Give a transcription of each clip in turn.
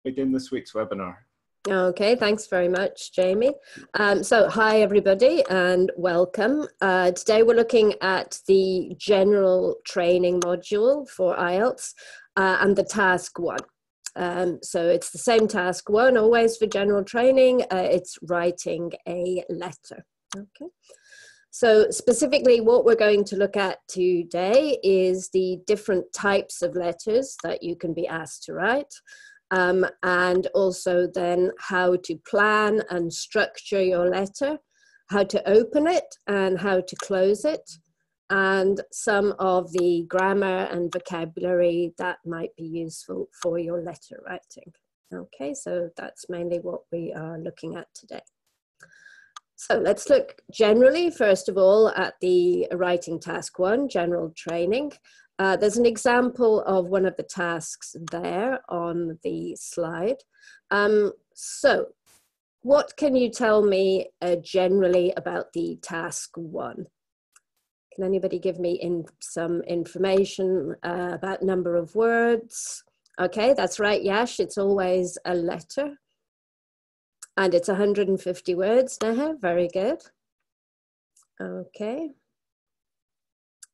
Begin this week's webinar. Okay, thanks very much, Jamie. So hi everybody and welcome. Today we're looking at the general training module for IELTS and the task one. So it's the same task one always for general training. It's writing a letter. Okay. So specifically what we're going to look at today is the different types of letters that you can be asked to write. And also then how to plan and structure your letter, how to open it and how to close it, and some of the grammar and vocabulary that might be useful for your letter writing. Okay, so that's mainly what we are looking at today. So let's look generally, first of all, at the writing task one, general training. There's an example of one of the tasks there on the slide. So what can you tell me generally about the task one? Can anybody give me some information about number of words? Okay, that's right, Yash, it's always a letter. And it's 150 words, Neha, very good. Okay.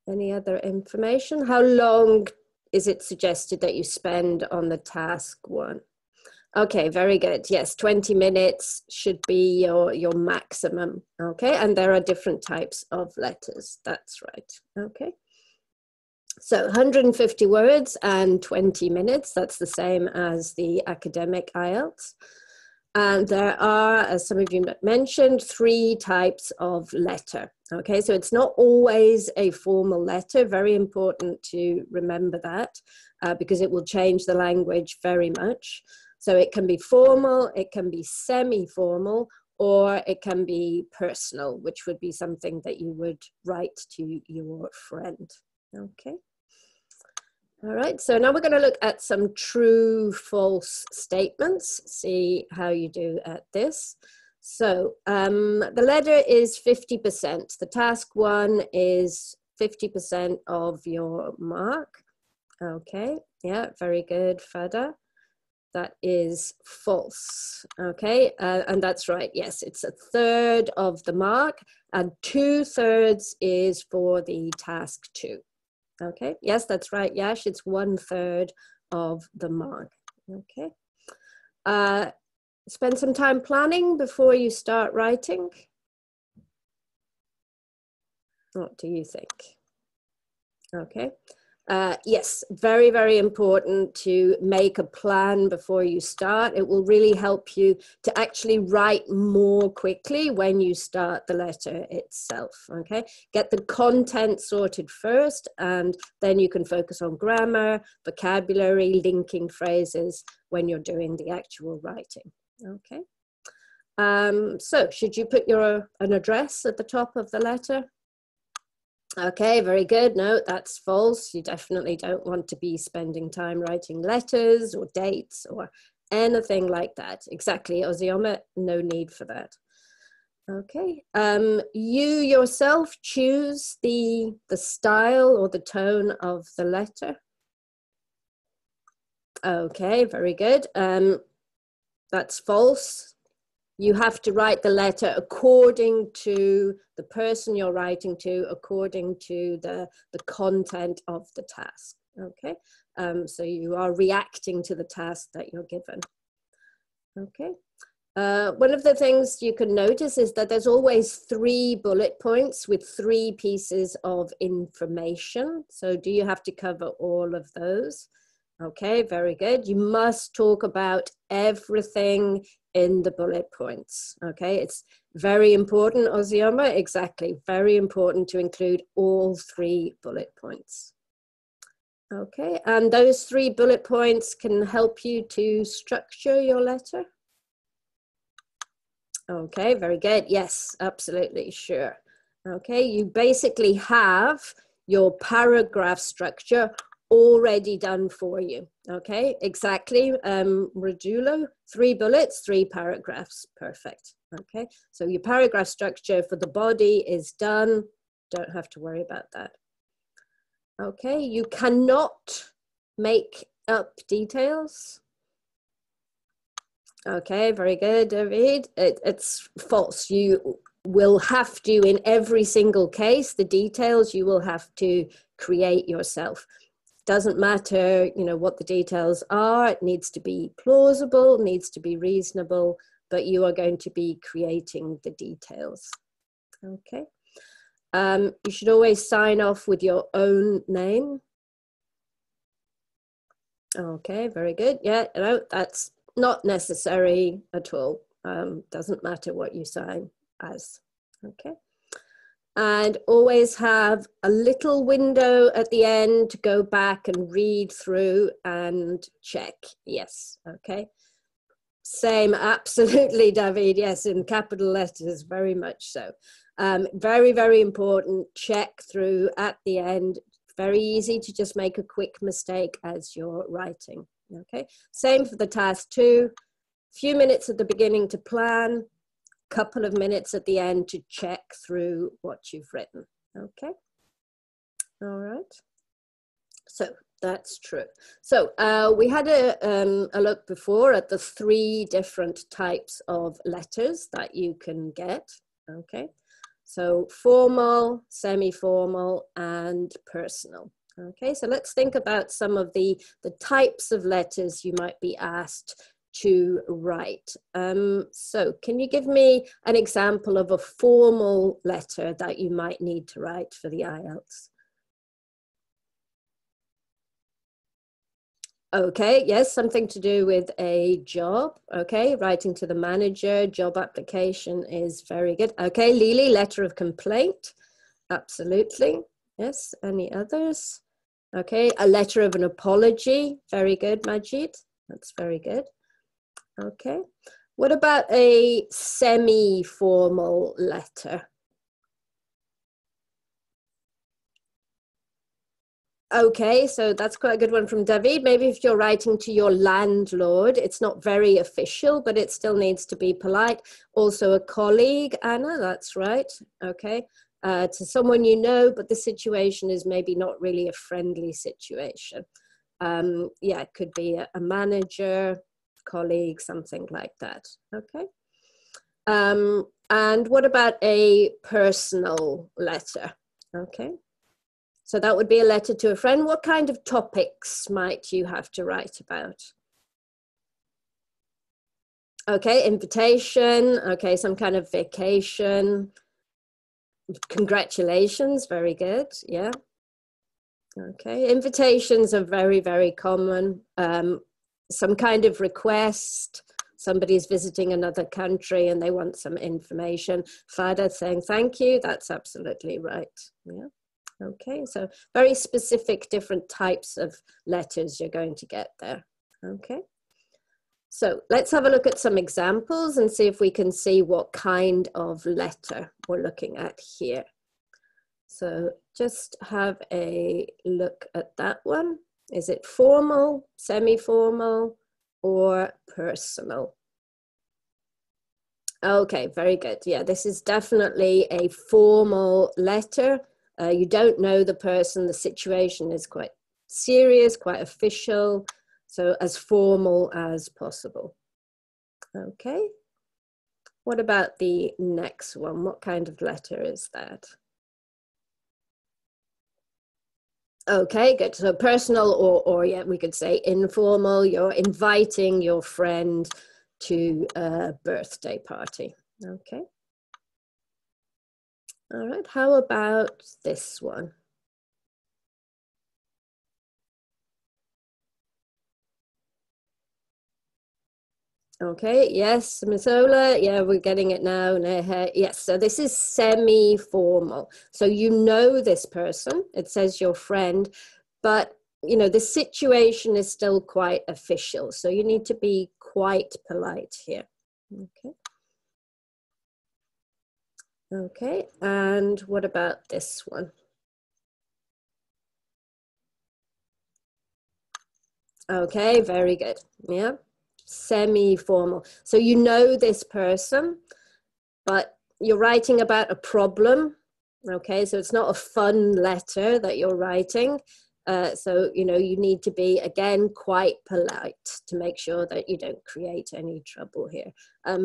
Any other information? How long is it suggested that you spend on the task one? Okay, very good. Yes, 20 minutes should be your maximum. Okay, and there are different types of letters. That's right. Okay. So 150 words and 20 minutes. That's the same as the academic IELTS. And there are, as some of you mentioned, 3 types of letter. Okay, so it's not always a formal letter. Very important to remember that because it will change the language very much. So it can be formal, it can be semi-formal, or it can be personal, which would be something that you would write to your friend. Okay. All right, so now we're going to look at some true, false statements, see how you do at this. So the letter is 50%. The task one is 50% of your mark. Okay, yeah, very good, Fada. That is false, okay, and that's right, yes, it's 1/3 of the mark, and 2/3 is for the task two. Okay, yes, that's right, Yash, it's 1/3 of the mark. Okay. Spend some time planning before you start writing. What do you think? Okay. Yes, very, very important to make a plan before you start. It will really help you to actually write more quickly when you start the letter itself, okay? Get the content sorted first, and then you can focus on grammar, vocabulary, linking phrases when you're doing the actual writing, okay? So should you put an address at the top of the letter? Okay, very good. No, that's false. You definitely don't want to be spending time writing letters or dates or anything like that. Exactly, Ozioma, no need for that. Okay, you yourself choose the style or the tone of the letter. Okay, very good. That's false. You have to write the letter according to the person you're writing to, according to the content of the task, okay? So you are reacting to the task that you're given, okay? One of the things you can notice is that there's always 3 bullet points with 3 pieces of information. So do you have to cover all of those? Okay, very good. You must talk about everything in the bullet points, okay? It's very important, Ozioma, exactly, very important to include all 3 bullet points. Okay, and those 3 bullet points can help you to structure your letter. Okay, very good, yes, absolutely, sure. Okay, you basically have your paragraph structure already done for you. Okay, exactly. Rajulo, 3 bullets, 3 paragraphs. Perfect. Okay, so your paragraph structure for the body is done. Don't have to worry about that. Okay, you cannot make up details. Okay, very good, David. It's false. You will have to, in every single case, the details you will have to create yourself. Doesn't matter, you know, what the details are. It needs to be plausible, needs to be reasonable, but you are going to be creating the details. Okay. You should always sign off with your own name. Okay, very good. Yeah, no, that's not necessary at all. Doesn't matter what you sign as. Okay. And always have a little window at the end to go back and read through and check. Yes, okay. Same, absolutely, David. Yes, in capital letters, very much so. Very, very important. Check through at the end. Very easy to just make a quick mistake as you're writing. Okay, same for the task 2. Few minutes at the beginning to plan, couple of minutes at the end to check through what you've written. Okay, all right. So that's true. So we had a look before at the 3 different types of letters that you can get. Okay, so formal, semi-formal, and personal. Okay, so let's think about some of the types of letters you might be asked to write. So can you give me an example of a formal letter that you might need to write for the IELTS? Okay, yes, something to do with a job. Okay, writing to the manager, job application is very good. Okay, Lily, letter of complaint. Absolutely. Yes, any others? Okay, a letter of an apology. Very good, Majid. That's very good. Okay, what about a semi-formal letter? Okay, so that's quite a good one from David. Maybe if you're writing to your landlord, it's not very official, but it still needs to be polite. Also a colleague, Anna, that's right. Okay, to someone you know, but the situation is maybe not really a friendly situation. Yeah, it could be a manager, colleague, something like that. Okay. And what about a personal letter? Okay. So that would be a letter to a friend. What kind of topics might you have to write about? Okay, invitation. Okay, some kind of vacation. Congratulations, very good. Yeah. Okay, invitations are very, very common. Some kind of request. Somebody's visiting another country and they want some information. Fada saying thank you. That's absolutely right. Yeah. Okay, so very specific different types of letters you're going to get there. Okay, so let's have a look at some examples and see if we can see what kind of letter we're looking at here. So just have a look at that one. Is it formal, semi-formal, or personal? Okay, very good. Yeah, this is definitely a formal letter. You don't know the person, the situation is quite serious, quite official, so as formal as possible. Okay, what about the next one? What kind of letter is that? Okay, good. So personal or yeah, we could say informal. You're inviting your friend to a birthday party. Okay. All right, how about this one? Okay, yes, Miss Ola, yeah, we're getting it now. Yes, so this is semi-formal. So you know this person, it says your friend, but you know, the situation is still quite official. So you need to be quite polite here. Okay. Okay, and what about this one? Okay, very good. Yeah, semi-formal. So you know this person, but you're writing about a problem. Okay, so it's not a fun letter that you're writing. So, you know, you need to be, again, quite polite to make sure that you don't create any trouble here.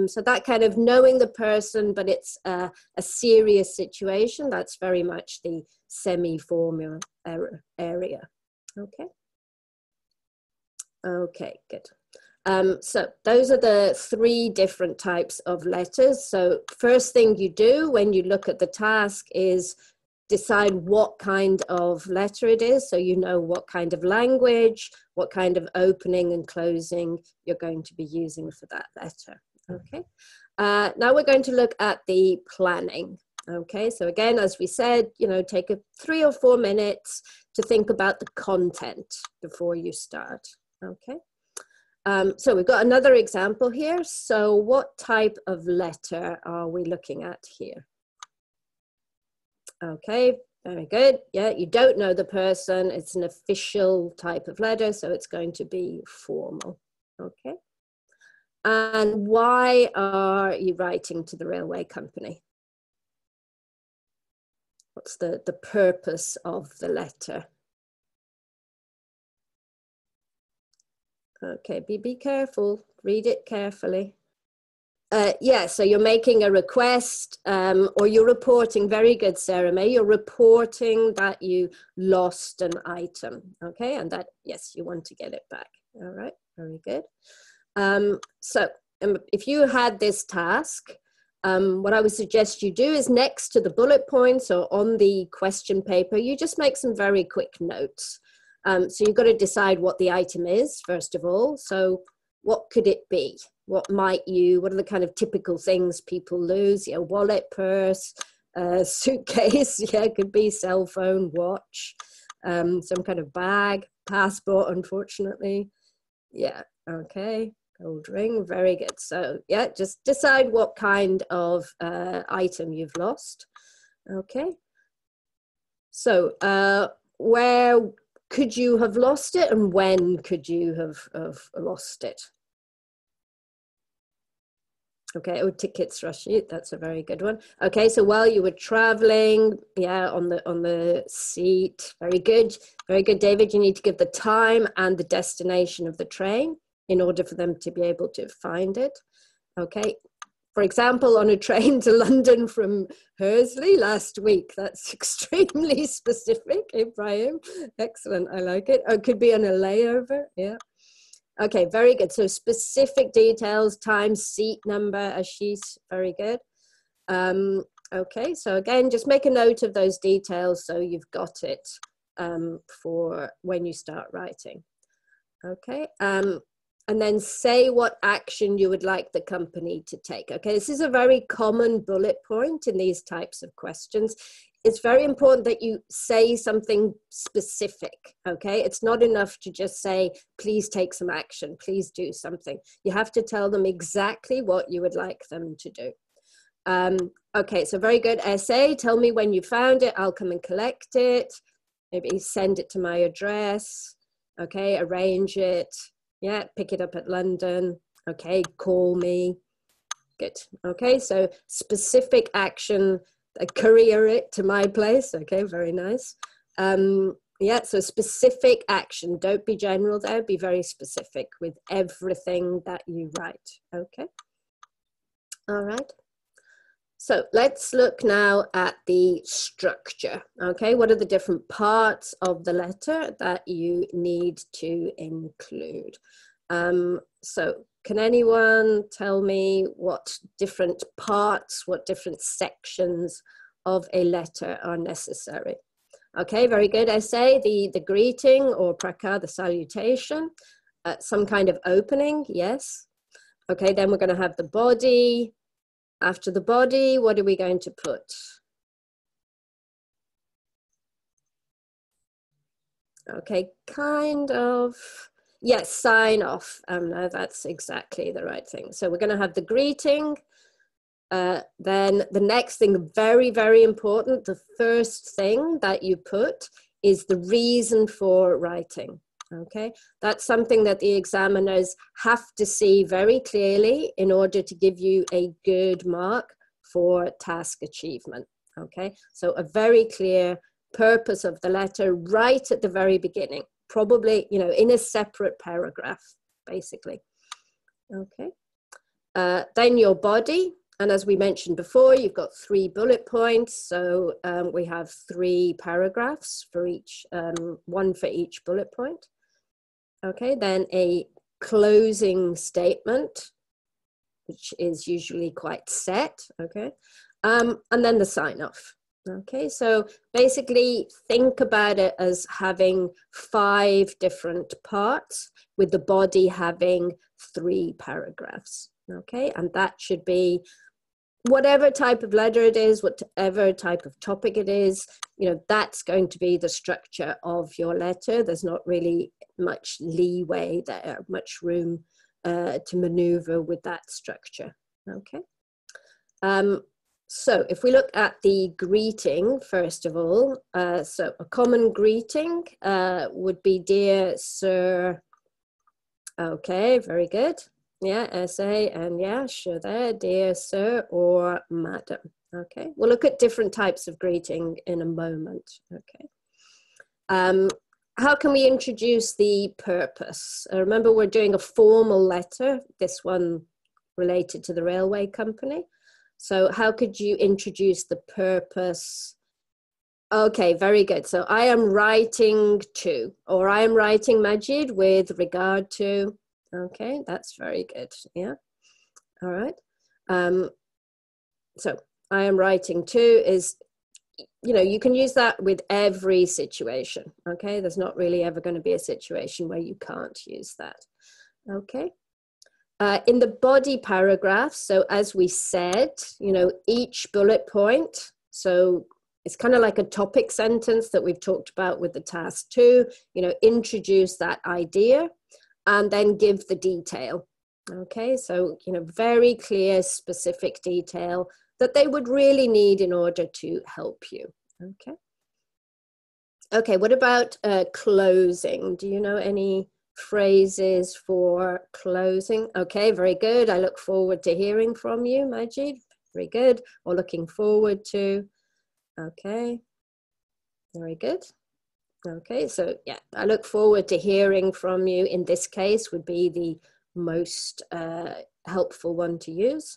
So that kind of knowing the person, but it's a serious situation, that's very much the semi-formal area. Okay. Okay, good. So those are the 3 different types of letters. So first thing you do when you look at the task is decide what kind of letter it is, so you know what kind of language, what kind of opening and closing you're going to be using for that letter. Okay. Now we're going to look at the planning. Okay, so again, as we said, you know, take 3 or 4 minutes to think about the content before you start. Okay. So we've got another example here. So what type of letter are we looking at here? Okay, very good. Yeah, you don't know the person. It's an official type of letter, so it's going to be formal. Okay. And why are you writing to the railway company? What's the purpose of the letter? Okay, be careful. Read it carefully. Yeah, so you're making a request or you're reporting, very good, Sarah May, you're reporting that you lost an item, okay? And that, yes, you want to get it back. All right, very good. So if you had this task, what I would suggest you do is next to the bullet points or on the question paper, you just make some very quick notes. So you've got to decide what the item is, first of all. So what could it be? What are the kind of typical things people lose? Yeah, wallet, purse, suitcase, yeah, it could be cell phone, watch, some kind of bag, passport, unfortunately. Yeah, okay, gold ring, very good. So yeah, just decide what kind of item you've lost. Okay. So where could you have lost it and when could you have lost it? Okay, oh, tickets, Rashid, that's a very good one. Okay, so while you were traveling, yeah, on the seat, very good, David. You need to give the time and the destination of the train in order for them to be able to find it. Okay, for example, on a train to London from Hursley last week. That's extremely specific, Ibrahim. Excellent, I like it. Oh, it could be on a layover, yeah. Okay, very good. So specific details, time, seat number, Ashish, very good. Okay, so again, just make a note of those details so you've got it for when you start writing. Okay, and then say what action you would like the company to take. Okay, this is a very common bullet point in these types of questions. It's very important that you say something specific, okay? It's not enough to just say, please take some action, please do something. You have to tell them exactly what you would like them to do. Okay, so very good. Essay, tell me when you found it, I'll come and collect it. Maybe send it to my address. Okay, arrange it. Yeah, pick it up at London. Okay, call me. Good. Okay, so specific action, courier it to my place. Okay, very nice. Yeah, so specific action. Don't be general there. Be very specific with everything that you write. Okay. All right. So let's look now at the structure. Okay, what are the different parts of the letter that you need to include? So can anyone tell me what different parts, what different sections of a letter are necessary? Okay, very good. Essay, the greeting or prakar, the salutation, some kind of opening, yes. Okay, then we're going to have the body. After the body, what are we going to put? Okay, kind of, yes, sign off. No, that's exactly the right thing. So we're going to have the greeting. Then the next thing, very, very important, the first thing that you put is the reason for writing. Okay, that's something that the examiners have to see very clearly in order to give you a good mark for task achievement. Okay, so a very clear purpose of the letter right at the very beginning, probably, you know, in a separate paragraph, basically. Okay. Then your body, and as we mentioned before, you've got 3 bullet points, so we have 3 paragraphs for each, 1 for each bullet point. Okay, then a closing statement, which is usually quite set, okay, and then the sign-off. Okay, so basically think about it as having 5 different parts, with the body having 3 paragraphs. Okay, and that should be whatever type of letter it is, whatever type of topic it is, you know, that's going to be the structure of your letter. There's not really much leeway there, much room to maneuver with that structure. Okay. So if we look at the greeting, first of all, so a common greeting would be dear sir. Okay, very good. Yeah, essay, and yeah, sure there, dear sir or madam. Okay, we'll look at different types of greeting in a moment. Okay. How can we introduce the purpose? Remember, we're doing a formal letter, this one related to the railway company. So how could you introduce the purpose? Okay, very good. So I am writing to, or I am writing, Majid, with regard to. Okay, that's very good. Yeah. All right. So I am writing to is, you know, you can use that with every situation. Okay, there's not really ever going to be a situation where you can't use that. Okay. In the body paragraph, so as we said, you know, each bullet point, so it's kind of like a topic sentence that we've talked about with the task 2, you know, introduce that idea and then give the detail. Okay, so, you know, very clear, specific detail that they would really need in order to help you. Okay. Okay, what about closing? Do you know any phrases for closing? Okay, very good. I look forward to hearing from you, Majid. Very good. Or looking forward to. Okay, very good. Okay, so yeah, I look forward to hearing from you. In this case would be the most helpful one to use.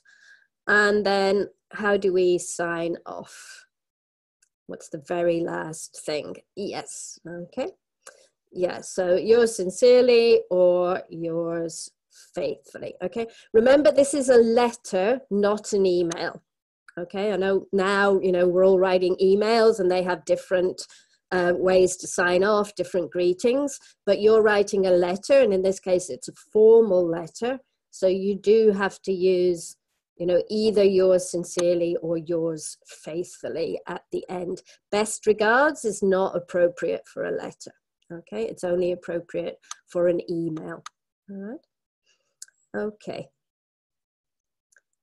And then how do we sign off? What's the very last thing? Yes, okay. Yeah, so yours sincerely or yours faithfully, okay? Remember, this is a letter, not an email, okay? I know now, you know, we're all writing emails and they have different ways to sign off, different greetings, but you're writing a letter, and in this case, it's a formal letter. So you do have to use, you know, either yours sincerely or yours faithfully at the end. Best regards is not appropriate for a letter. Okay, it's only appropriate for an email. All right. Okay.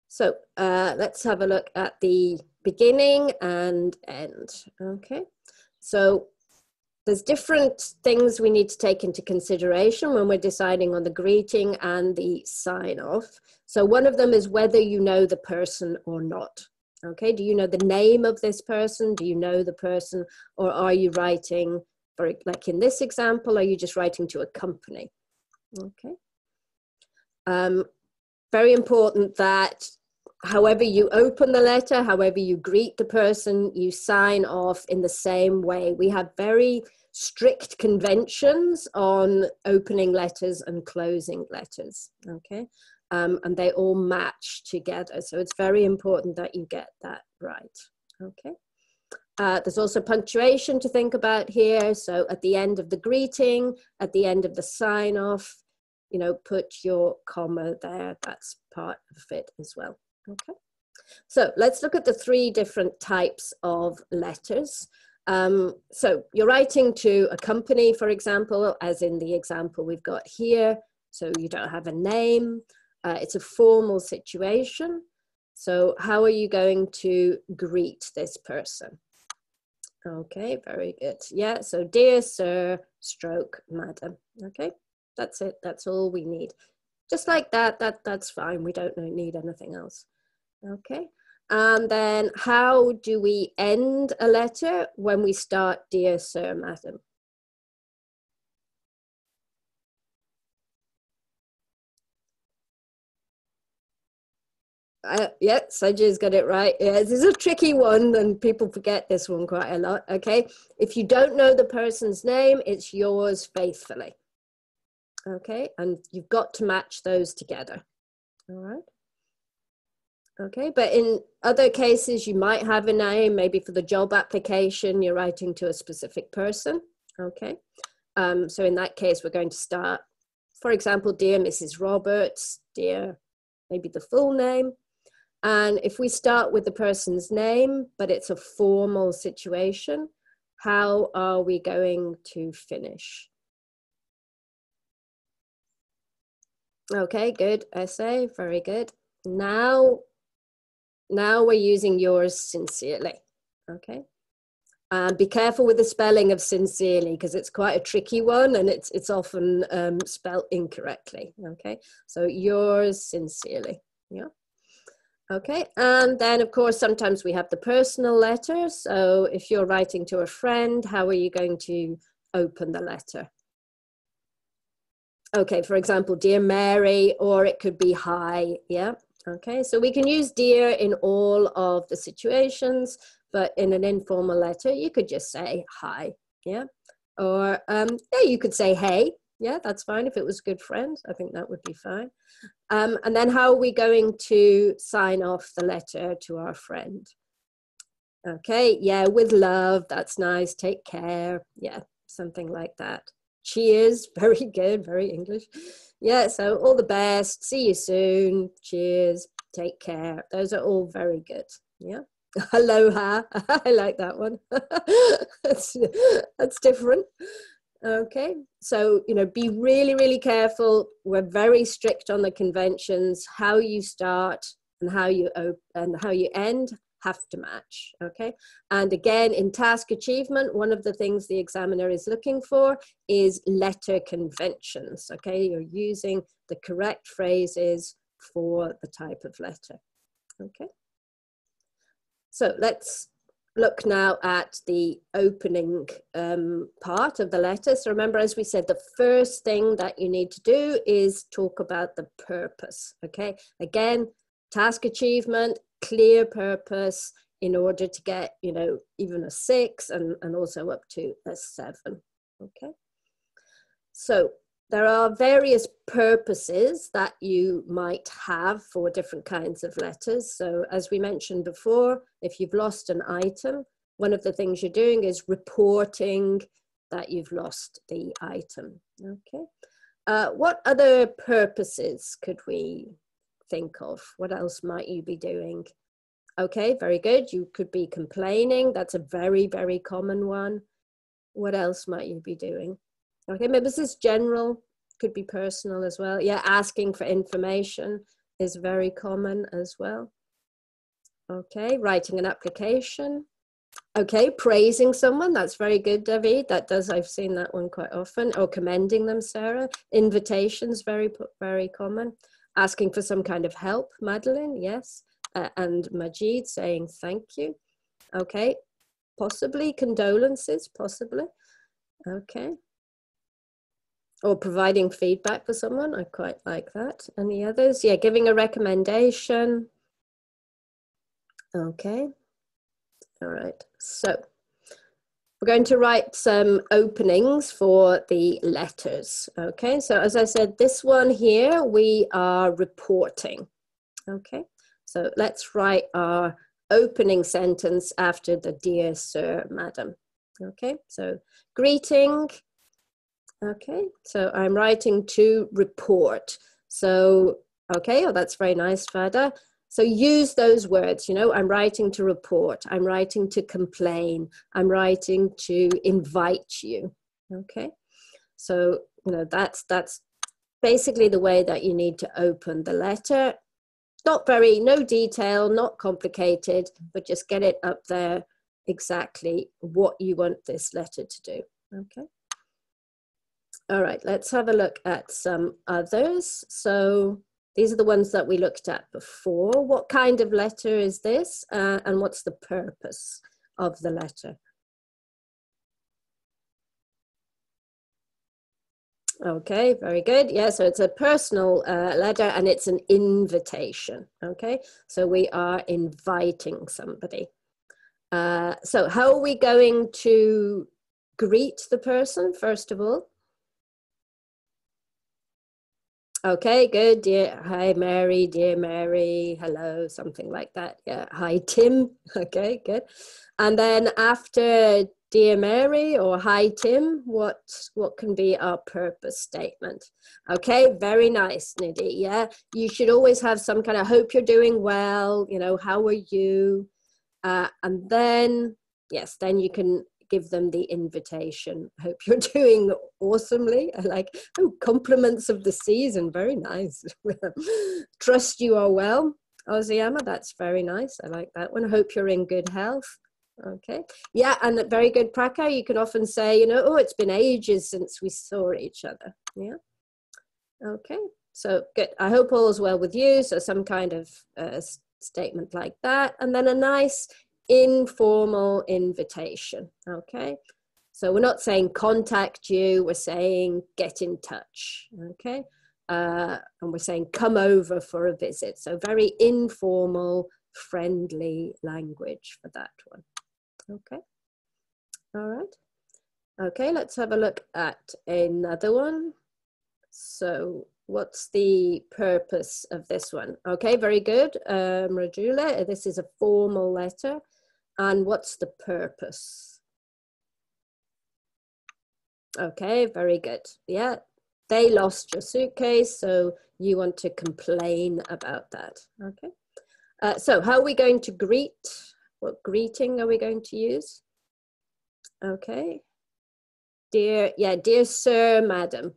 So let's have a look at the beginning and end. Okay. So there's different things we need to take into consideration when we're deciding on the greeting and the sign off. So one of them is whether you know the person or not. Okay. Do you know the name of this person? Do you know the person, or are you writing, or like in this example, are you just writing to a company? Okay. Very important that however you open the letter, however you greet the person, you sign off in the same way. We have very strict conventions on opening letters and closing letters, okay? And they all match together. So it's very important that you get that right, okay? There's also punctuation to think about here. So at the end of the greeting, at the end of the sign off, you know, put your comma there. That's part of it as well. Okay. So let's look at the 3 different types of letters. So you're writing to a company, for example, as in the example we've got here. So you don't have a name. It's a formal situation. So how are you going to greet this person? Okay, very good. Yeah, so dear sir, stroke, madam. Okay, that's it. That's all we need. Just like that, that's fine. We don't need anything else. Okay. And then how do we end a letter when we start Dear Sir, Madam? Yeah, Sajid's got it right. Yeah, this is a tricky one and people forget this one quite a lot, okay? If you don't know the person's name, it's yours faithfully, okay? And you've got to match those together, all right? Okay, but in other cases, you might have a name, maybe for the job application, you're writing to a specific person, okay? So in that case, we're going to start, for example, Dear Mrs. Roberts, dear, maybe the full name. And if we start with the person's name, but it's a formal situation, how are we going to finish? Okay, good, essay, very good. Now we're using yours sincerely, okay? Be careful with the spelling of sincerely because it's quite a tricky one and it's often spelled incorrectly, okay? So yours sincerely, yeah? Okay, and then of course, sometimes we have the personal letter. So if you're writing to a friend, how are you going to open the letter? Okay, for example, Dear Mary, or it could be hi, yeah? Okay, so we can use dear in all of the situations, but in an informal letter, you could just say hi, yeah? Or yeah, you could say hey, yeah, that's fine. If it was good friends, I think that would be fine. And then how are we going to sign off the letter to our friend? Okay, yeah, with love, that's nice, take care, yeah, something like that. Cheers, very good, very English. Yeah, so all the best, see you soon, cheers, take care. Those are all very good, yeah. Aloha, I like that one. That's different. Okay, so, you know, be really, really careful. We're very strict on the conventions. How you start and how you end have to match, okay? And again, in task achievement, one of the things the examiner is looking for is letter conventions, okay? You're using the correct phrases for the type of letter, okay? So let's look now at the opening part of the letter. So remember, as we said, the first thing that you need to do is talk about the purpose, okay? Again, task achievement, clear purpose in order to get, you know, even a 6 and also up to a 7, okay? So there are various purposes that you might have for different kinds of letters. So as we mentioned before, if you've lost an item, one of the things you're doing is reporting that you've lost the item, okay? What other purposes could we think of? What else might you be doing? Okay, very good. You could be complaining. That's a very, very common one. What else might you be doing? Okay, maybe this is general, could be personal as well. Yeah, asking for information is very common as well. Okay, writing an application. Okay, praising someone, that's very good, David. I've seen that one quite often. Or commending them, Sarah. Invitations, very, very common. Asking for some kind of help, Madeline, yes. And Majid saying thank you. Okay, possibly condolences, possibly. Okay. Or providing feedback for someone, I quite like that. Any others? Yeah, giving a recommendation. Okay. All right, so we're going to write some openings for the letters. Okay, so as I said, this one here, we are reporting. Okay, so let's write our opening sentence after the dear sir, madam. Okay, so greeting. Okay, so I'm writing to report. So, okay, oh, that's very nice, Fada. So use those words, you know, I'm writing to report, I'm writing to complain, I'm writing to invite you, okay? So, you know, that's basically the way that you need to open the letter. No detail, not complicated, but just get it up there exactly what you want this letter to do, okay? All right, let's have a look at some others. So These are the ones that we looked at before. What kind of letter is this? And what's the purpose of the letter? Okay, very good. Yeah, so it's a personal letter and it's an invitation. Okay, so we are inviting somebody. So how are we going to greet the person, first of all? Okay, good. Dear, hi, Mary, dear Mary, hello, something like that. Yeah, hi, Tim. Okay, good. And then after dear Mary or hi, Tim, what can be our purpose statement? Okay, very nice, Nidhi. Yeah, you should always have some kind of hope you're doing well, you know, how are you? And then, yes, then you can give them the invitation. Hope you're doing awesomely. I like, oh, compliments of the season. Very nice. Trust you are well. Oziyama, that's very nice. I like that one. Hope you're in good health. Okay. Yeah, and very good, Praka. You can often say, you know, oh, it's been ages since we saw each other. Yeah. Okay. So good. I hope all is well with you. So some kind of statement like that. And then a nice informal invitation. Okay, so we're not saying contact you, we're saying get in touch. Okay, and we're saying come over for a visit. So very informal, friendly language for that one. Okay, all right. Okay, let's have a look at another one. So what's the purpose of this one? Okay, very good, Rajula. This is a formal letter. And what's the purpose? Okay, very good. Yeah, they lost your suitcase, so you want to complain about that. Okay. So how are we going to greet? What greeting are we going to use? Okay. Dear, yeah, dear sir, madam.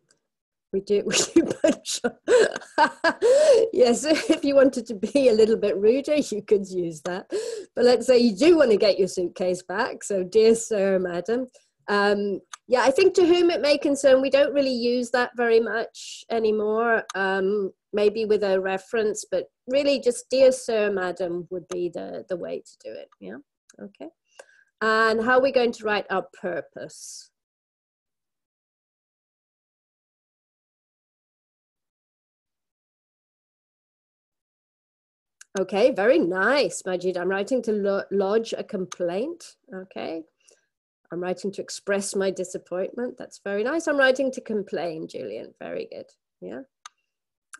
We do bunch of, yes, if you wanted to be a little bit ruder, you could use that. But let's say you do want to get your suitcase back. So, dear sir, madam. Yeah, I think to whom it may concern, we don't really use that very much anymore. Maybe with a reference, but really just dear sir, madam would be the way to do it. Yeah, okay. And how are we going to write our purpose? Okay, very nice, Majid. I'm writing to lodge a complaint. Okay. I'm writing to express my disappointment. That's very nice. I'm writing to complain, Julian. Very good. Yeah.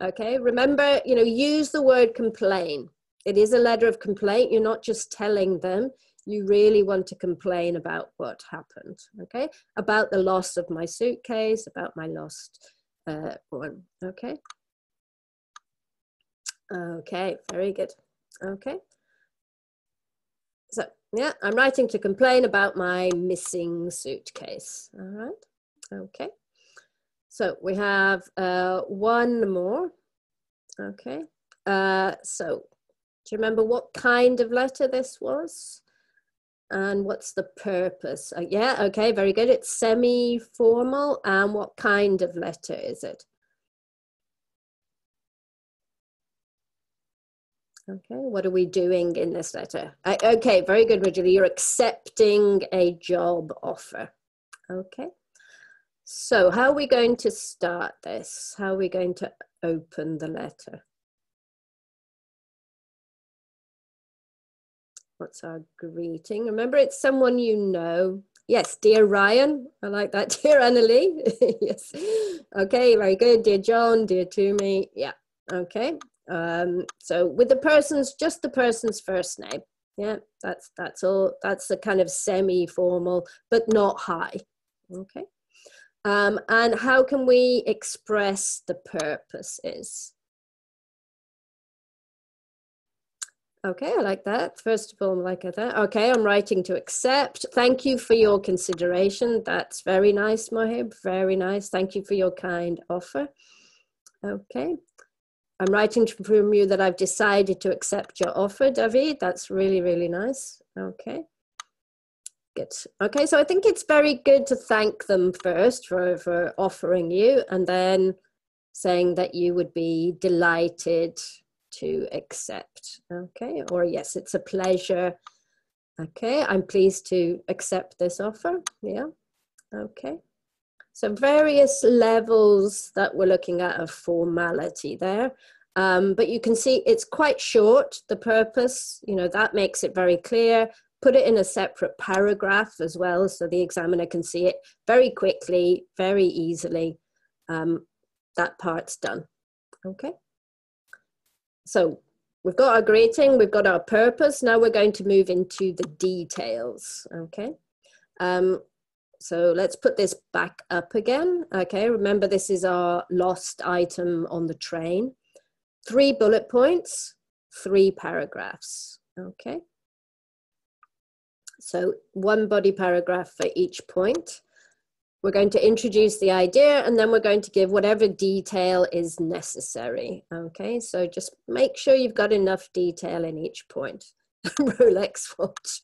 Okay. Remember, you know, use the word complain. It is a letter of complaint. You're not just telling them. You really want to complain about what happened. Okay. About the loss of my suitcase, about my lost one. Okay. Okay, very good. Okay. So, yeah, I'm writing to complain about my missing suitcase. All right. Okay. So we have one more. Okay. So do you remember what kind of letter this was? And what's the purpose? Yeah, okay, very good. It's semi-formal. And what kind of letter is it? Okay, what are we doing in this letter? Okay, very good, Ridgely. You're accepting a job offer. Okay. So how are we going to start this? How are we going to open the letter? What's our greeting? Remember, it's someone you know. Yes, dear Ryan. I like that. Dear Annalie. Yes. Okay, very good. Dear John, dear Toomey. Yeah. Okay. So with the person's, just the person's first name. Yeah, that's all. That's the kind of semi-formal, but not high. Okay. And how can we express the purpose is? Okay, I like that. First of all, I like that. Okay, I'm writing to accept. Thank you for your consideration. That's very nice, Mohib. Very nice. Thank you for your kind offer. Okay. I'm writing to inform you that I've decided to accept your offer, David. That's really, really nice. Okay. Good. Okay, so I think it's very good to thank them first for offering you, and then saying that you would be delighted to accept. Okay, or yes, it's a pleasure. Okay, I'm pleased to accept this offer. Yeah, okay. So various levels that we're looking at of formality there. But you can see it's quite short, the purpose, you know, that makes it very clear. Put it in a separate paragraph as well, so the examiner can see it very quickly, very easily. That part's done. Okay. So we've got our greeting, we've got our purpose. Now we're going to move into the details. Okay. So let's put this back up again. Okay, remember this is our lost item on the train. 3 bullet points, 3 paragraphs. Okay. So 1 body paragraph for each point. We're going to introduce the idea, and then we're going to give whatever detail is necessary. Okay, so just make sure you've got enough detail in each point. Rolex watch.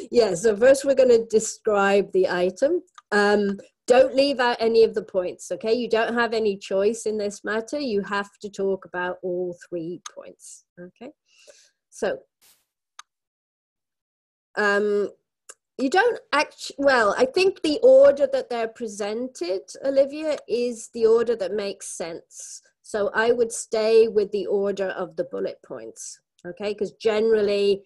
Yeah, so first we're going to describe the item. Don't leave out any of the points, okay? You don't have any choice in this matter. You have to talk about all 3 points, okay? So, you don't actually, well, I think the order that they're presented, Olivia, is the order that makes sense. So I would stay with the order of the bullet points, okay? Because generally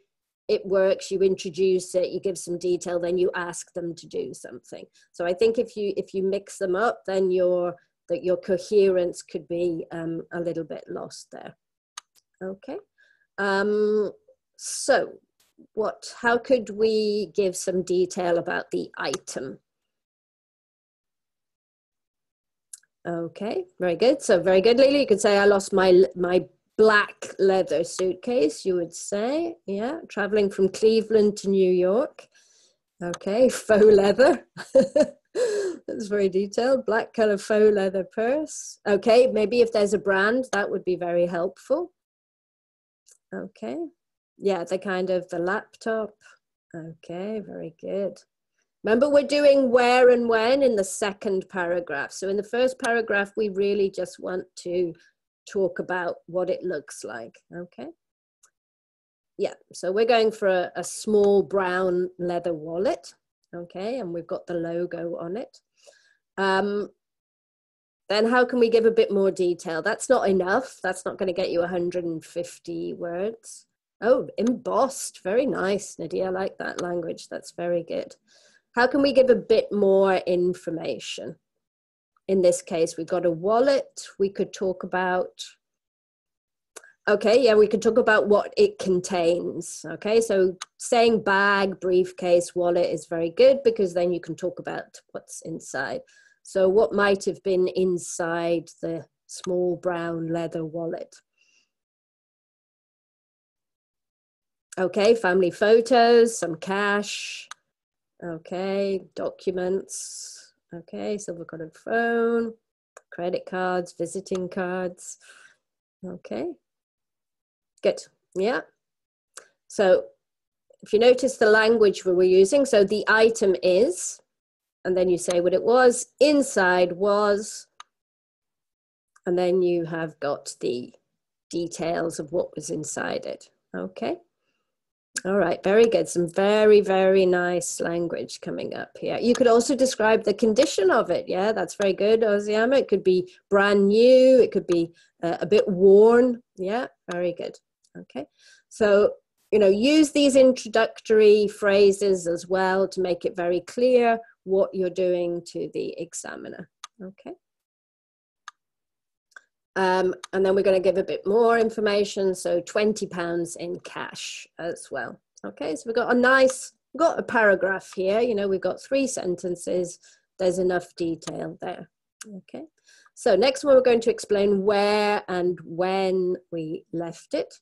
it works, you introduce it, you give some detail, then you ask them to do something. So I think if you mix them up, then your coherence could be a little bit lost there, okay? So, how could we give some detail about the item? Okay, very good. So very good, Lily. You could say, I lost my black leather suitcase, you would say. Yeah, traveling from Cleveland to New York. Okay, faux leather. That's very detailed. Black color faux leather purse. Okay, maybe if there's a brand, that would be very helpful. Okay. Yeah, the laptop. Okay, very good. Remember, we're doing where and when in the second paragraph. So in the first paragraph, we really just want to talk about what it looks like, okay? Yeah, so we're going for a small brown leather wallet, okay? And we've got the logo on it. Then how can we give a bit more detail? That's not enough. That's not going to get you 150 words. Oh, embossed. Very nice, Nadia. I like that language. That's very good. How can we give a bit more information? In this case, we've got a wallet. We could talk about, okay, yeah, we could talk about what it contains. Okay, so saying bag, briefcase, wallet is very good because then you can talk about what's inside. So what might have been inside the small brown leather wallet? Okay, family photos, some cash. Okay, documents. Okay, silver colored phone, credit cards, visiting cards. Okay, good. Yeah. So if you notice the language we were using, so the item is, and then you say what it was, inside was, and then you have got the details of what was inside it. Okay. All right, very good. Some very, very nice language coming up here. You could also describe the condition of it. Yeah, that's very good, Oziama. It could be brand new. It could be a bit worn. Yeah, very good. Okay, so, you know, use these introductory phrases as well to make it very clear what you're doing to the examiner. Okay. And then we're going to give a bit more information. So £20 in cash as well. Okay, so we've got we've got a paragraph here. You know, we've got 3 sentences. There's enough detail there. Okay, so next one, we're going to explain where and when we left it.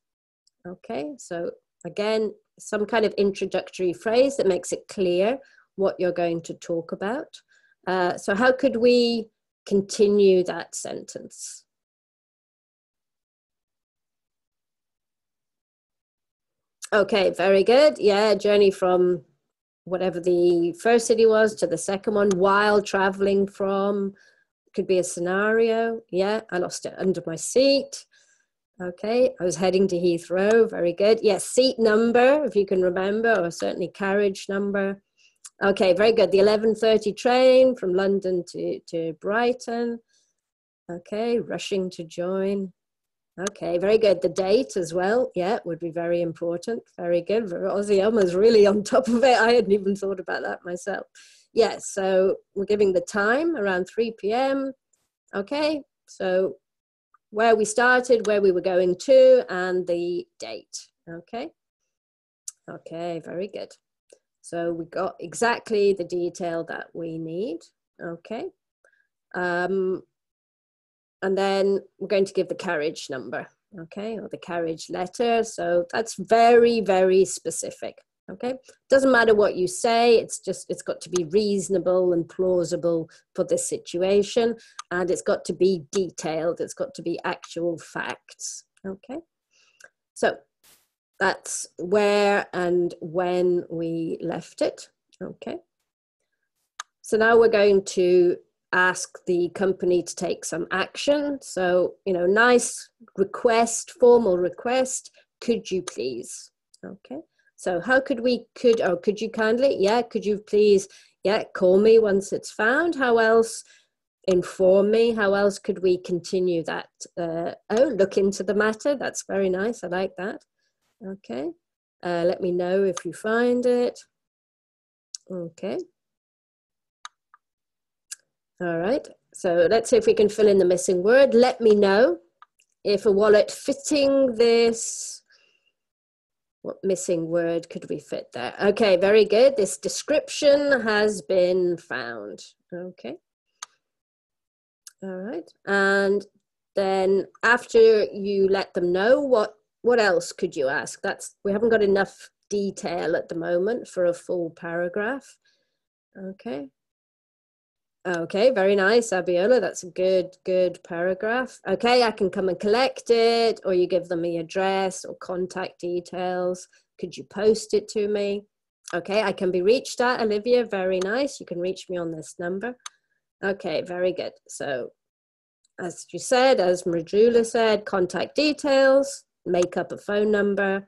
Okay, so again, some kind of introductory phrase that makes it clear what you're going to talk about. So how could we continue that sentence? Okay, very good. Yeah, journey from whatever the first city was to the second one while traveling from. could be a scenario. Yeah, I lost it under my seat. Okay, I was heading to Heathrow. Very good. Yes, seat number, if you can remember, or certainly carriage number. Okay, very good. The 11:30 train from London to Brighton. Okay, rushing to join. Okay, very good. The date as well, yeah, would be very important. Very good. Aussie Elma's really on top of it. I hadn't even thought about that myself. Yes, so we're giving the time around 3 p.m. Okay, so where we started, where we were going to, and the date. Okay, okay, very good. So we got exactly the detail that we need. Okay. And then we're going to give the carriage number, okay, or the carriage letter. So that's very, very specific, okay? Doesn't matter what you say, it's got to be reasonable and plausible for this situation, and it's got to be detailed, it's got to be actual facts, okay? So that's where and when we left it, okay? So now we're going to ask the company to take some action. So, you know, nice request, formal request, could you please? Okay, so how could we, could you kindly, yeah, could you please, yeah, call me once it's found. How else, inform me, how else could we continue that? Look into the matter, that's very nice, I like that. Okay, let me know if you find it. Okay. All right, so let's see if we can fill in the missing word. Let me know if a wallet fitting this, what missing word could we fit there? Okay, very good. This description has been found. Okay. All right, and then after you let them know, what else could you ask? We haven't got enough detail at the moment for a full paragraph. Okay. Okay, very nice, Abiola. That's a good paragraph. Okay, I can come and collect it, or you give them the address or contact details. Could you post it to me? Okay, I can be reached at, Olivia. Very nice. You can reach me on this number. Okay, very good. So, as you said, as Mrajula said, contact details, make up a phone number,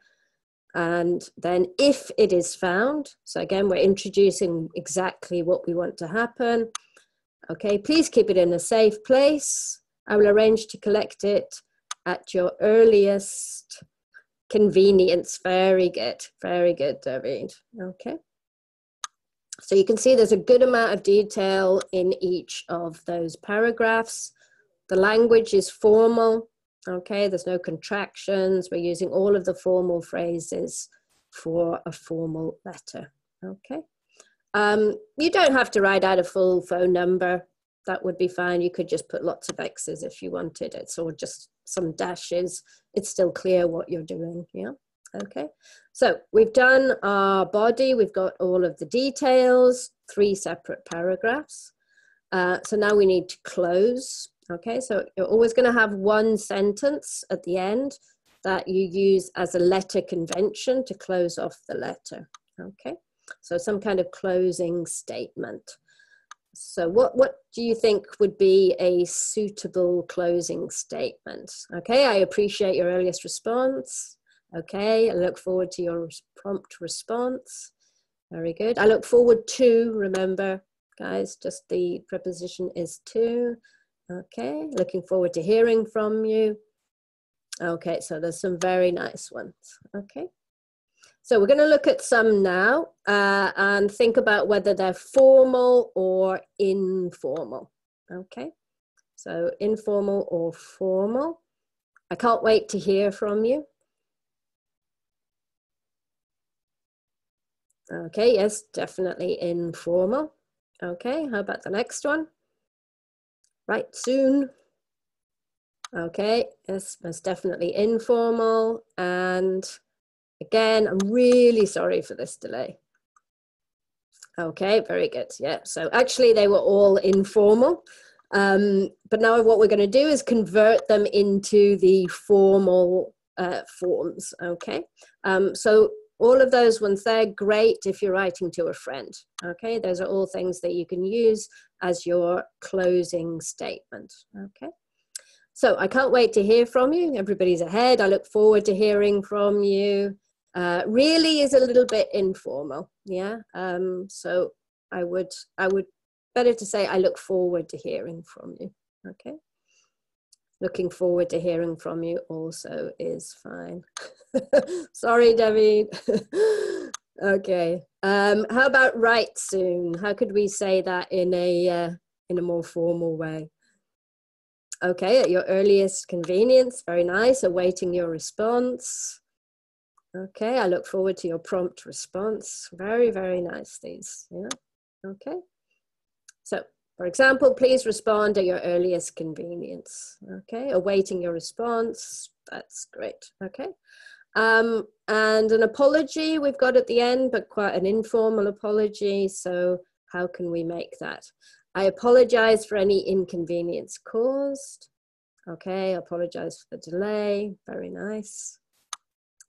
and then if it is found, so again, we're introducing exactly what we want to happen. Okay, please keep it in a safe place. I will arrange to collect it at your earliest convenience. Very good, David. Okay. So you can see there's a good amount of detail in each of those paragraphs. The language is formal. Okay, there's no contractions. We're using all of the formal phrases for a formal letter. Okay. You don't have to write out a full phone number. That would be fine. You could just put lots of X's if you wanted it, or just some dashes. It's still clear what you're doing, yeah? Okay, so we've done our body. We've got all of the details, 3 separate paragraphs. So now we need to close. Okay, so you're always going to have one sentence at the end that you use as a letter convention to close off the letter. Okay. So some kind of closing statement. So what do you think would be a suitable closing statement? Okay, I appreciate your earliest response. Okay, I look forward to your prompt response. Very good. I look forward to, remember, guys, just the preposition is to. Okay, looking forward to hearing from you. Okay, so there's some very nice ones. Okay. So we're going to look at some now and think about whether they're formal or informal. Okay, so informal or formal. I can't wait to hear from you. Okay, yes, definitely informal. Okay, how about the next one? Right, soon. Okay, yes, most definitely informal. And again, I'm really sorry for this delay. Okay, very good. Yeah, so actually they were all informal. But now what we're going to do is convert them into the formal forms. Okay, so all of those ones, they're great if you're writing to a friend. Okay, those are all things that you can use as your closing statement. Okay, so I can't wait to hear from you. Everybody's ahead. I look forward to hearing from you. Really is a little bit informal, yeah. So I would better to say I look forward to hearing from you. Okay. Looking forward to hearing from you also is fine. Sorry, David. Okay. How about write soon? How could we say that in a more formal way? Okay, at your earliest convenience. Very nice. Awaiting your response. Okay, I look forward to your prompt response. Very, very nice, these. Yeah. Okay. So, for example, please respond at your earliest convenience. Okay, awaiting your response. That's great. Okay. And an apology we've got at the end, but quite an informal apology. So how can we make that? I apologize for any inconvenience caused. Okay, apologize for the delay. Very nice.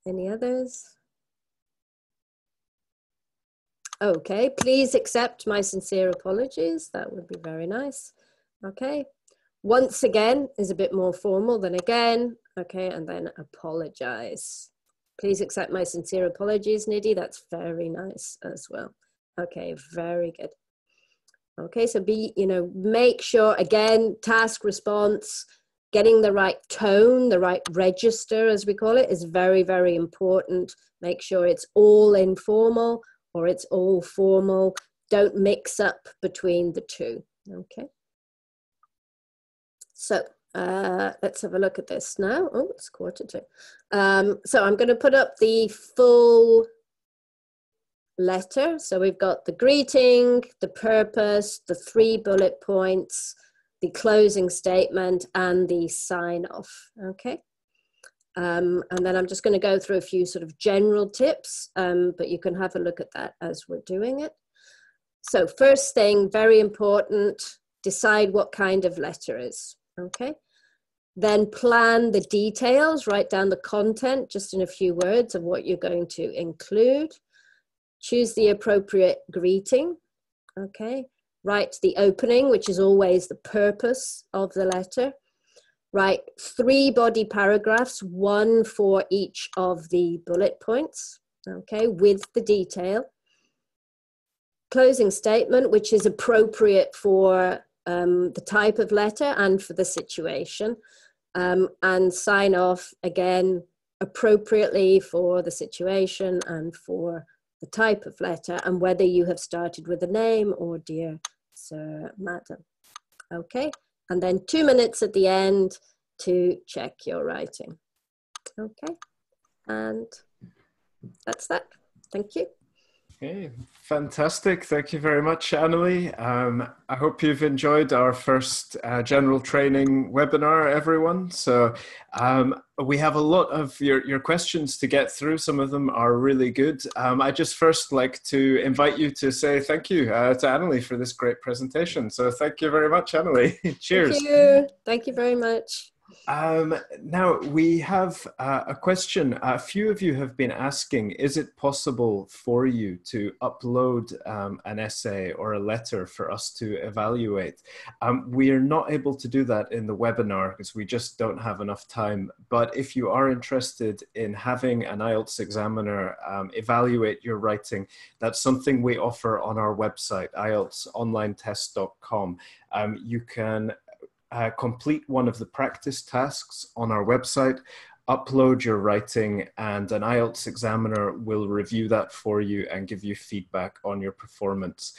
Any others? Okay, please accept my sincere apologies. That would be very nice. Okay, once again is a bit more formal than again. Okay, and then apologize. Please accept my sincere apologies, Nidhi. That's very nice as well. Okay, very good. Okay, so make sure, again, task response, getting the right tone, the right register, as we call it, is very, very important. Make sure it's all informal or it's all formal. Don't mix up between the two, okay? So let's have a look at this now. Oh, it's 1:45. So I'm gonna put up the full letter. So we've got the greeting, the purpose, the 3 bullet points, the closing statement, and the sign off, okay? And then I'm just going to go through a few sort of general tips, but you can have a look at that as we're doing it. So first thing, very important, decide what kind of letter is, okay? Then plan the details, write down the content, just in a few words of what you're going to include. Choose the appropriate greeting, okay? Write the opening, which is always the purpose of the letter. Write 3 body paragraphs, 1 for each of the bullet points, okay, with the detail. Closing statement, which is appropriate for the type of letter and for the situation. And sign off, again, appropriately for the situation and for the type of letter, and whether you have started with a name or dear sir, madam. Okay, and then 2 minutes at the end to check your writing. Okay, and that's that. Thank you. Okay, fantastic. Thank you very much, Annalie. I hope you've enjoyed our first general training webinar, everyone. So we have a lot of your questions to get through. Some of them are really good. I just first like to invite you to say thank you to Annalie for this great presentation. So thank you very much, Annalie. Cheers. Thank you. Thank you very much. Now we have a question. A few of you have been asking, is it possible for you to upload an essay or a letter for us to evaluate? We are not able to do that in the webinar because we just don't have enough time. But if you are interested in having an IELTS examiner evaluate your writing, that's something we offer on our website, IELTSonlinetest.com. You can complete one of the practice tasks on our website, upload your writing, and an IELTS examiner will review that for you and give you feedback on your performance.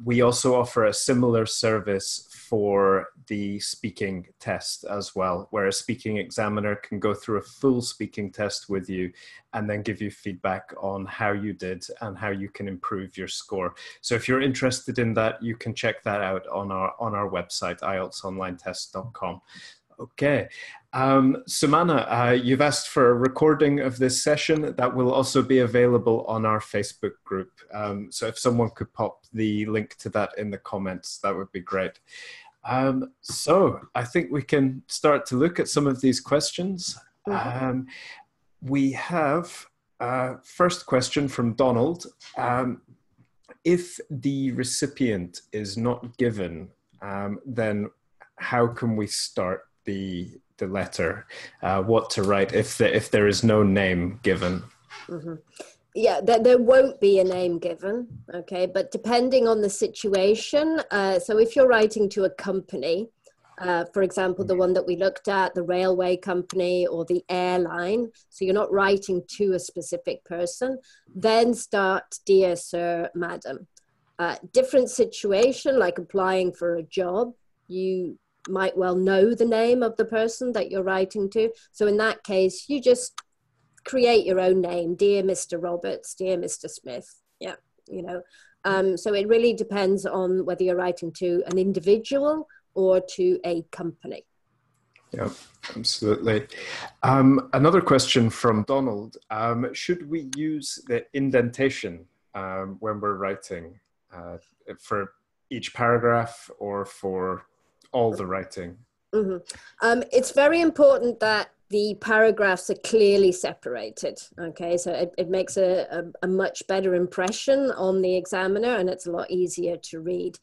We also offer a similar service for the speaking test as well, where a speaking examiner can go through a full speaking test with you and then give you feedback on how you did and how you can improve your score. So if you're interested in that, you can check that out on our website, IELTSonlinetest.com. Okay. Sumana, you've asked for a recording of this session that will also be available on our Facebook group. So if someone could pop the link to that in the comments, that would be great. So I think we can start to look at some of these questions. We have First question from Donald. If the recipient is not given, then how can we start the letter? What to write if there is no name given? Mm-hmm. Yeah, there won't be a name given, okay? But depending on the situation, so if you're writing to a company, for example, the one that we looked at, the railway company or the airline, so you're not writing to a specific person, then start Dear Sir, Madam. Different situation, like applying for a job, you might well know the name of the person that you're writing to. So in that case, you just create your own name, Dear Mr. Roberts, Dear Mr. Smith. Yeah, you know. So it really depends on whether you're writing to an individual or to a company. Yeah, absolutely. Another question from Donald. Should we use the indentation when we're writing for each paragraph or for all the writing? Mm-hmm. It's very important that the paragraphs are clearly separated, okay? So it makes a much better impression on the examiner, and it's a lot easier to read.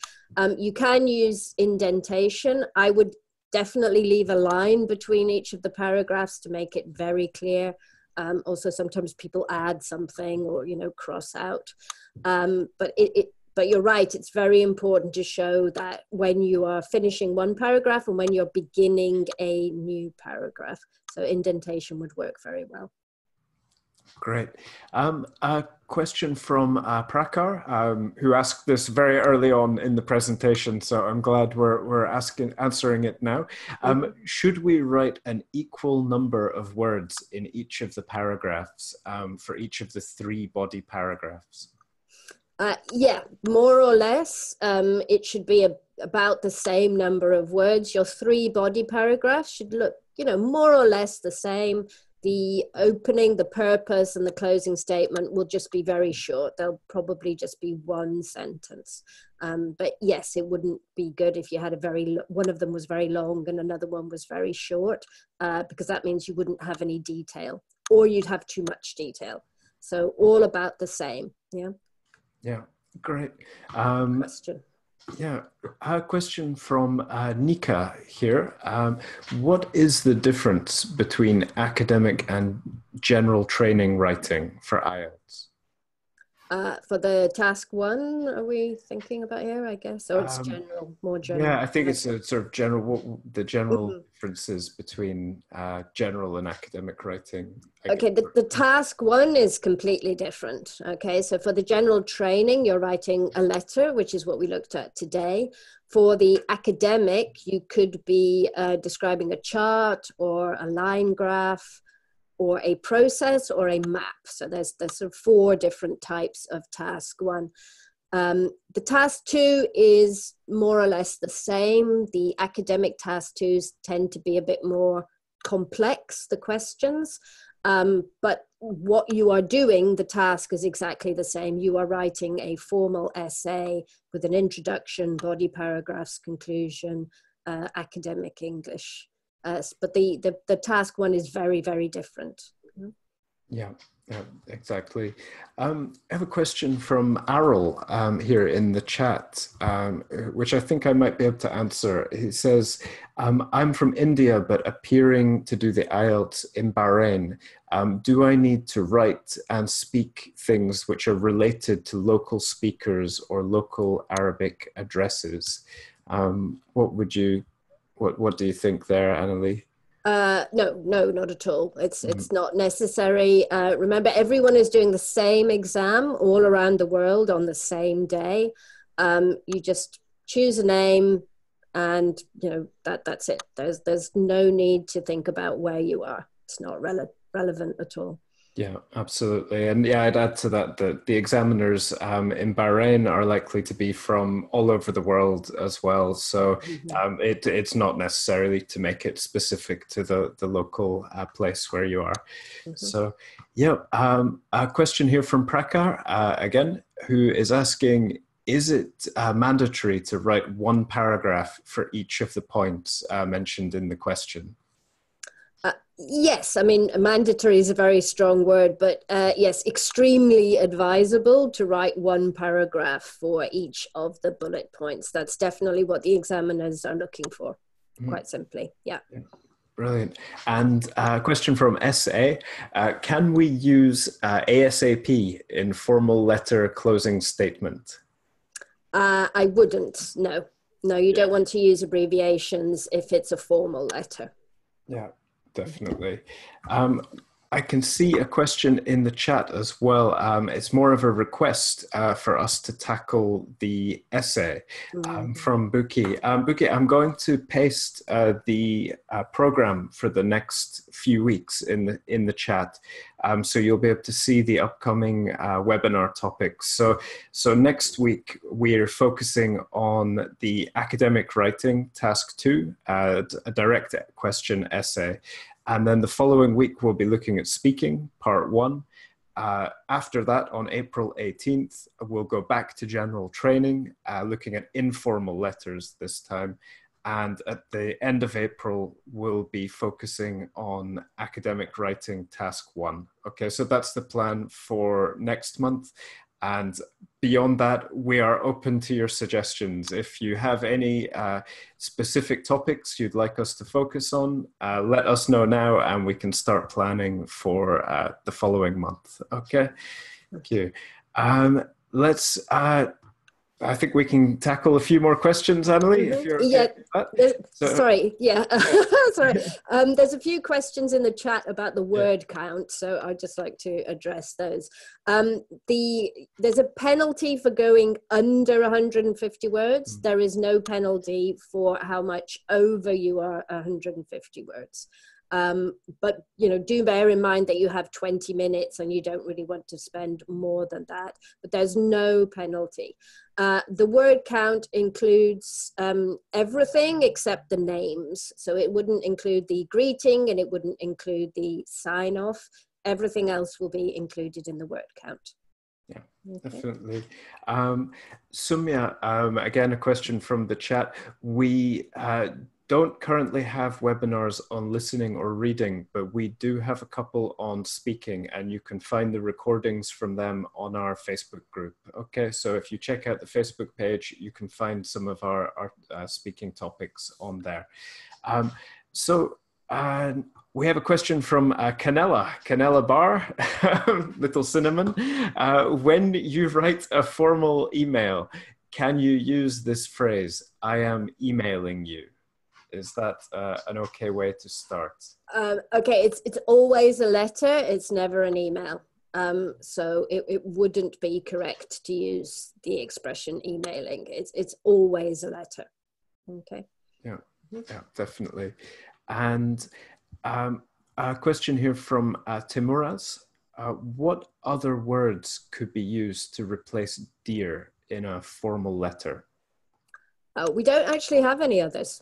You can use indentation. I would definitely leave a line between each of the paragraphs to make it very clear. Also, sometimes people add something or, you know, cross out. But you're right, it's very important to show that when you are finishing one paragraph and when you're beginning a new paragraph. So indentation would work very well. Great. A question from Prakar, who asked this very early on in the presentation, so I'm glad we're answering it now. Should we write an equal number of words in each of the paragraphs for each of the 3 body paragraphs? Yeah, more or less. It should be about the same number of words. Your 3 body paragraphs should look, you know, more or less the same. The opening, the purpose, and the closing statement will just be very short. They'll probably just be 1 sentence. But yes, it wouldn't be good if you had one of them was very long and another one was very short, because that means you wouldn't have any detail, or you'd have too much detail. So all about the same, yeah. Yeah, great. Question. Yeah, a question from Nika here. What is the difference between academic and general training writing for IELTS? For the task 1, are we thinking about here, I guess? Or it's general, more general? Yeah, I think it's a sort of general, what the general differences between general and academic writing. Okay, the task 1 is completely different. Okay, so for the general training, you're writing a letter, which is what we looked at today. For the academic, you could be describing a chart or a line graph, or a process, or a map. So there's sort of 4 different types of task 1. The task 2 is more or less the same. The academic task 2s tend to be a bit more complex, the questions. But what you are doing, the task is exactly the same. You are writing a formal essay with an introduction, body paragraphs, conclusion, academic English. But the task 1 is very, very different. Yeah, exactly. I have a question from Arul here in the chat, which I think I might be able to answer. He says, I'm from India, but appearing to do the IELTS in Bahrain. Do I need to write and speak things which are related to local speakers or local Arabic addresses? What do you think there, Annalie? No, not at all. It's not necessary. Remember, everyone is doing the same exam all around the world on the same day. You just choose a name, and you know that's it. There's no need to think about where you are. It's not relevant at all. Yeah, absolutely. And yeah, I'd add to that that the examiners in Bahrain are likely to be from all over the world as well. So it's not necessarily to make it specific to the local place where you are. So yeah, a question here from Prakar again, who is asking, is it mandatory to write 1 paragraph for each of the points mentioned in the question? Yes, I mean, mandatory is a very strong word, but yes, extremely advisable to write one paragraph for each of the bullet points. That's definitely what the examiners are looking for, quite simply. Yeah. Brilliant. And a question from SA. Can we use ASAP in formal letter closing statement? I wouldn't, no. No, you don't want to use abbreviations if it's a formal letter. Yeah, definitely. I can see a question in the chat as well. It's more of a request for us to tackle the essay from Buki. Buki, I'm going to paste the program for the next few weeks in the chat, so you'll be able to see the upcoming webinar topics. So next week we're focusing on the academic writing task 2, a direct question essay. And then the following week, we'll be looking at speaking, part 1. After that, on April 18th, we'll go back to general training, looking at informal letters this time. And at the end of April, we'll be focusing on academic writing task 1. Okay, so that's the plan for next month. And beyond that, we are open to your suggestions. If you have any specific topics you'd like us to focus on, let us know now and we can start planning for the following month. Okay, thank you. Let's, I think we can tackle a few more questions, Annalie, if you're okay with that. Sorry, yeah. Sorry. There's a few questions in the chat about the word count, so I'd just like to address those. There's a penalty for going under 150 words. There is no penalty for how much over you are 150 words. But do bear in mind that you have 20 minutes and you don't really want to spend more than that, but there's no penalty. The word count includes everything except the names. So it wouldn't include the greeting and it wouldn't include the sign off. Everything else will be included in the word count. Yeah, okay. Definitely. Sumya, again, a question from the chat. We don't currently have webinars on listening or reading, but we do have a couple on speaking, and you can find the recordings from them on our Facebook group. Okay, so if you check out the Facebook page, you can find some of our speaking topics on there. We have a question from Canella Bar, Little Cinnamon. When you write a formal email, can you use this phrase, "I am emailing you"? Is that an okay way to start? Okay, it's always a letter. It's never an email. So it wouldn't be correct to use the expression emailing. It's always a letter. Okay. Yeah, yeah, definitely. And a question here from Timuraz. What other words could be used to replace dear in a formal letter? We don't actually have any others.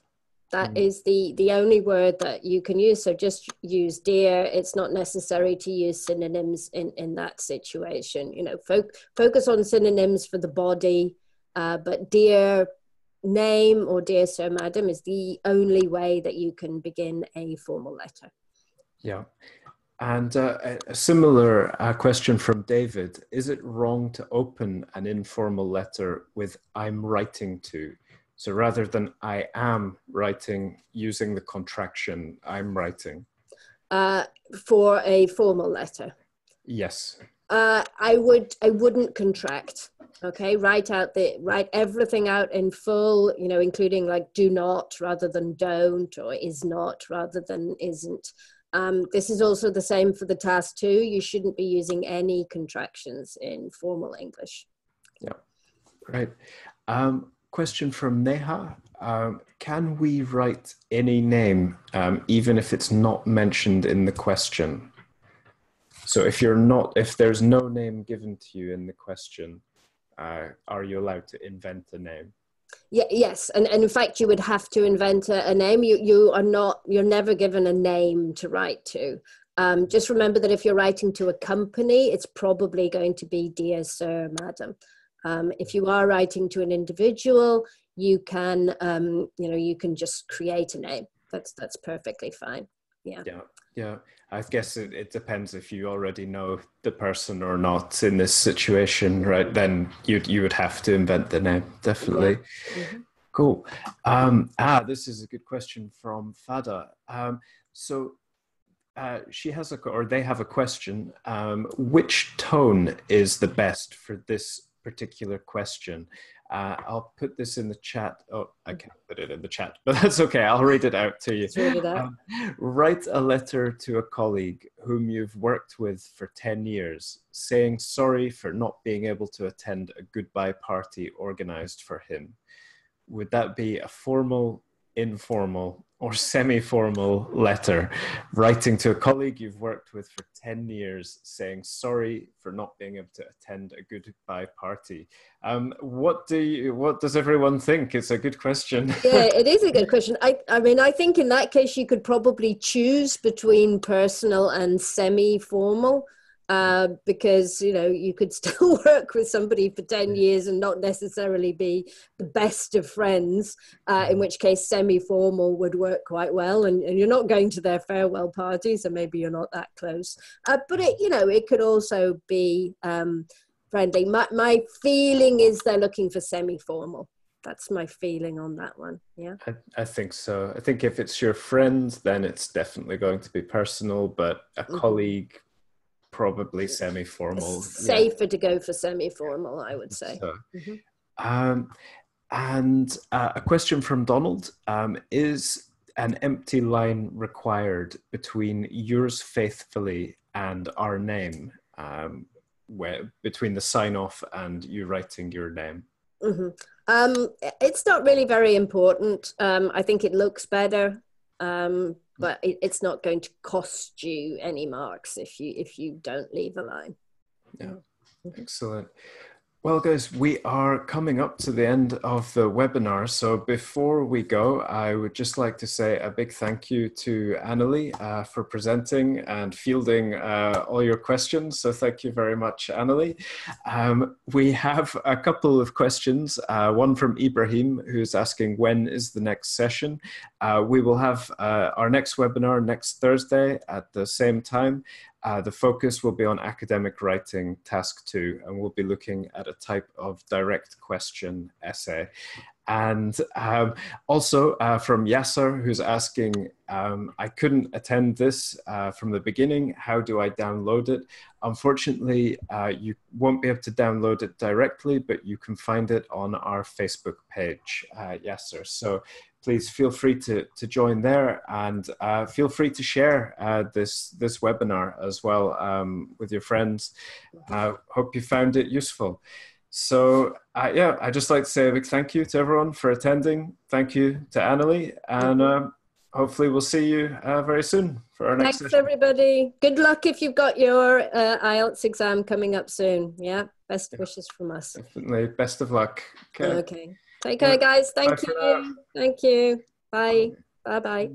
That is the only word that you can use. So just use dear. It's not necessary to use synonyms in that situation. Focus on synonyms for the body, but dear name or dear sir, madam is the only way that you can begin a formal letter. Yeah. And a similar question from David. Is it wrong to open an informal letter with "I'm writing to"? So rather than "I am writing," using the contraction "I'm writing"? For a formal letter? Yes. I wouldn't contract. Okay, write everything out in full, including like "do not" rather than "don't," or "is not" rather than "isn't." This is also the same for the task 2. You shouldn't be using any contractions in formal English. Yeah, great. Question from Neha. Can we write any name, even if it's not mentioned in the question? So if there's no name given to you in the question, are you allowed to invent a name? Yeah, yes, and in fact, you would have to invent a name. You're never given a name to write to. Just remember that if you're writing to a company, it's probably going to be "Dear Sir, Madam." If you are writing to an individual, you can, you can just create a name. That's perfectly fine. Yeah. Yeah. Yeah, I guess it depends if you already know the person or not in this situation, right? Then you would have to invent the name, Yeah. definitely. Cool. This is a good question from Fada. So she has or they have a question. Which tone is the best for this particular question? I'll put this in the chat. Oh, I can't put it in the chat, but that's okay. I'll read it out to you. Let's read it out. Write a letter to a colleague whom you've worked with for 10 years, saying sorry for not being able to attend a goodbye party organized for him. Would that be a formal, informal, or semi-formal letter writing to a colleague you've worked with for 10 years saying sorry for not being able to attend a goodbye party? What does everyone think? It's a good question. Yeah, it is a good question. I mean, I think in that case you could probably choose between personal and semi-formal, because you could still work with somebody for 10 years and not necessarily be the best of friends, in which case semi-formal would work quite well, and you're not going to their farewell party, so maybe you're not that close. But it could also be friendly. My feeling is they're looking for semi-formal. That's my feeling on that one. Yeah, I think so. I think if it's your friend, then it's definitely going to be personal, but a colleague, probably semi-formal. Safer to go for semi-formal, I would say. So, and a question from Donald. Is an empty line required between yours faithfully and our name, between the sign-off and you writing your name? It's not really very important. I think it looks better, but it's not going to cost you any marks if you don't leave a line. Yeah, excellent. Well, guys, we are coming up to the end of the webinar. So before we go, I would just like to say a big thank you to Annalie for presenting and fielding all your questions. So thank you very much, Annalie. We have a couple of questions, one from Ibrahim, who's asking, when is the next session? We will have our next webinar next Thursday at the same time. The focus will be on academic writing task 2, and we'll be looking at a type of direct question essay. And also from Yasser, who's asking, I couldn't attend this from the beginning. How do I download it? Unfortunately, you won't be able to download it directly, but you can find it on our Facebook page, Yasser. So please feel free to join there, and feel free to share this webinar as well with your friends. Hope you found it useful. So yeah, I'd just like to say a big thank you to everyone for attending. Thank you to Annalie, and hopefully we'll see you very soon for our next session. Thanks, everybody. Good luck if you've got your IELTS exam coming up soon. Yeah, best wishes from us. Definitely, best of luck. Okay. Take care, guys. Thank you. Thank you. Bye. Bye-bye.